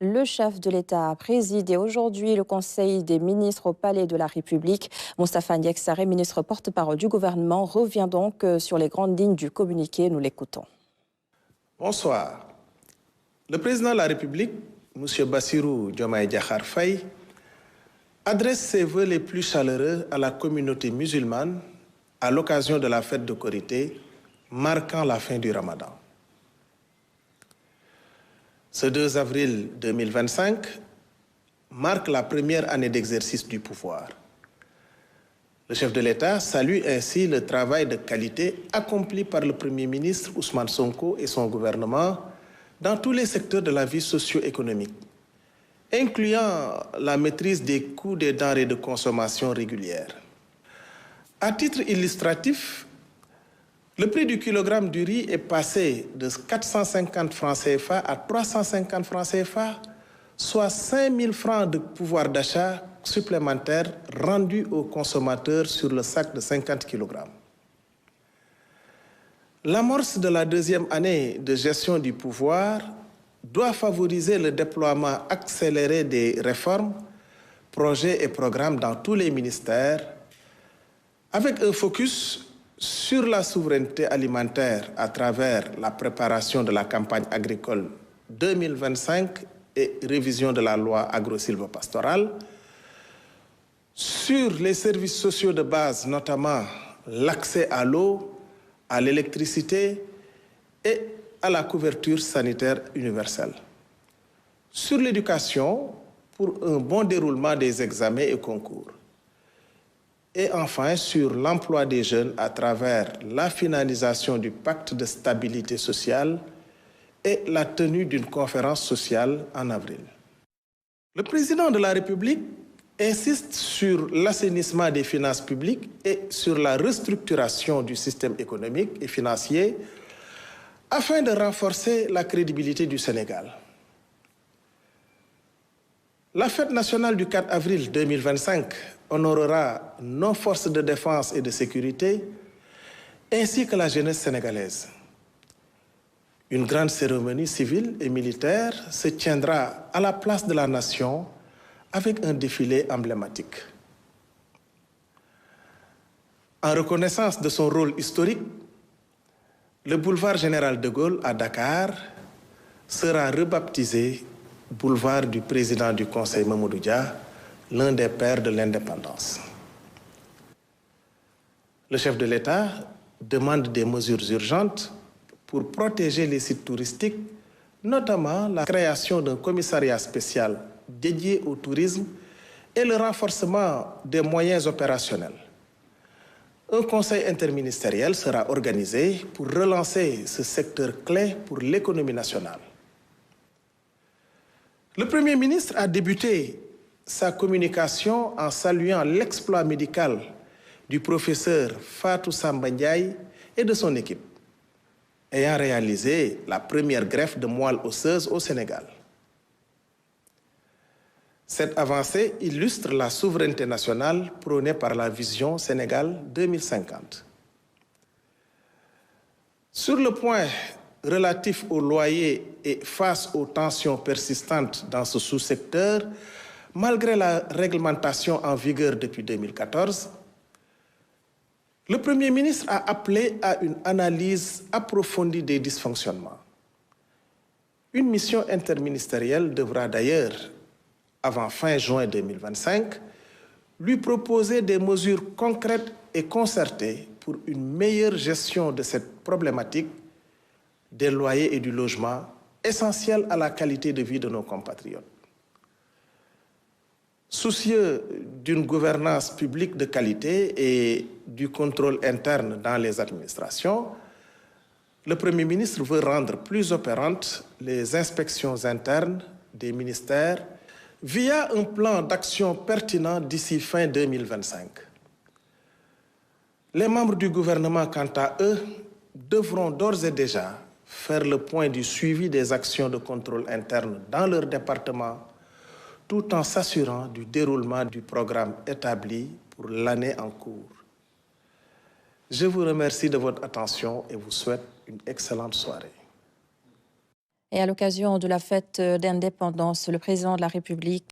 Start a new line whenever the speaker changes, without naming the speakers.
Le chef de l'État a présidé aujourd'hui le Conseil des ministres au Palais de la République. Moustapha Ndiaye, ministre porte-parole du gouvernement, revient donc sur les grandes lignes du communiqué. Nous l'écoutons.
Bonsoir. Le président de la République, M. Bassirou Diomaye Diakhar Faye, adresse ses vœux les plus chaleureux à la communauté musulmane à l'occasion de la fête de Korité, marquant la fin du Ramadan. Ce 2 avril 2025 marque la première année d'exercice du pouvoir. Le chef de l'État salue ainsi le travail de qualité accompli par le Premier ministre Ousmane Sonko et son gouvernement dans tous les secteurs de la vie socio-économique, incluant la maîtrise des coûts des denrées de consommation régulières. À titre illustratif, le prix du kilogramme du riz est passé de 450 francs CFA à 350 francs CFA, soit 5 000 francs de pouvoir d'achat supplémentaire rendus aux consommateurs sur le sac de 50 kg. L'amorce de la deuxième année de gestion du pouvoir doit favoriser le déploiement accéléré des réformes, projets et programmes dans tous les ministères, avec un focus sur la souveraineté alimentaire à travers la préparation de la campagne agricole 2025 et révision de la loi agro-sylvo-pastorale, sur les services sociaux de base, notamment l'accès à l'eau, à l'électricité et à la couverture sanitaire universelle. Sur l'éducation, pour un bon déroulement des examens et concours. Et enfin, sur l'emploi des jeunes à travers la finalisation du pacte de stabilité sociale et la tenue d'une conférence sociale en avril. Le président de la République insiste sur l'assainissement des finances publiques et sur la restructuration du système économique et financier afin de renforcer la crédibilité du Sénégal. La fête nationale du 4 avril 2025 honorera nos forces de défense et de sécurité ainsi que la jeunesse sénégalaise. Une grande cérémonie civile et militaire se tiendra à la place de la Nation avec un défilé emblématique. En reconnaissance de son rôle historique, le boulevard Général de Gaulle à Dakar sera rebaptisé boulevard du président du Conseil Mamadou Dia, l'un des pères de l'indépendance. Le chef de l'État demande des mesures urgentes pour protéger les sites touristiques, notamment la création d'un commissariat spécial dédié au tourisme et le renforcement des moyens opérationnels. Un conseil interministériel sera organisé pour relancer ce secteur clé pour l'économie nationale. Le Premier ministre a débuté sa communication en saluant l'exploit médical du professeur Fatou Samba Ndiaye et de son équipe, ayant réalisé la première greffe de moelle osseuse au Sénégal. Cette avancée illustre la souveraineté nationale prônée par la vision Sénégal 2050. Sur le point relatif au loyer et face aux tensions persistantes dans ce sous-secteur, malgré la réglementation en vigueur depuis 2014, le Premier ministre a appelé à une analyse approfondie des dysfonctionnements. Une mission interministérielle devra d'ailleurs, avant fin juin 2025, lui proposer des mesures concrètes et concertées pour une meilleure gestion de cette problématique des loyers et du logement, essentiels à la qualité de vie de nos compatriotes. Soucieux d'une gouvernance publique de qualité et du contrôle interne dans les administrations, le Premier ministre veut rendre plus opérantes les inspections internes des ministères via un plan d'action pertinent d'ici fin 2025. Les membres du gouvernement, quant à eux, devront d'ores et déjà faire le point du suivi des actions de contrôle interne dans leur département, tout en s'assurant du déroulement du programme établi pour l'année en cours. Je vous remercie de votre attention et vous souhaite une excellente soirée.
Et à l'occasion de la fête d'indépendance, le président de la République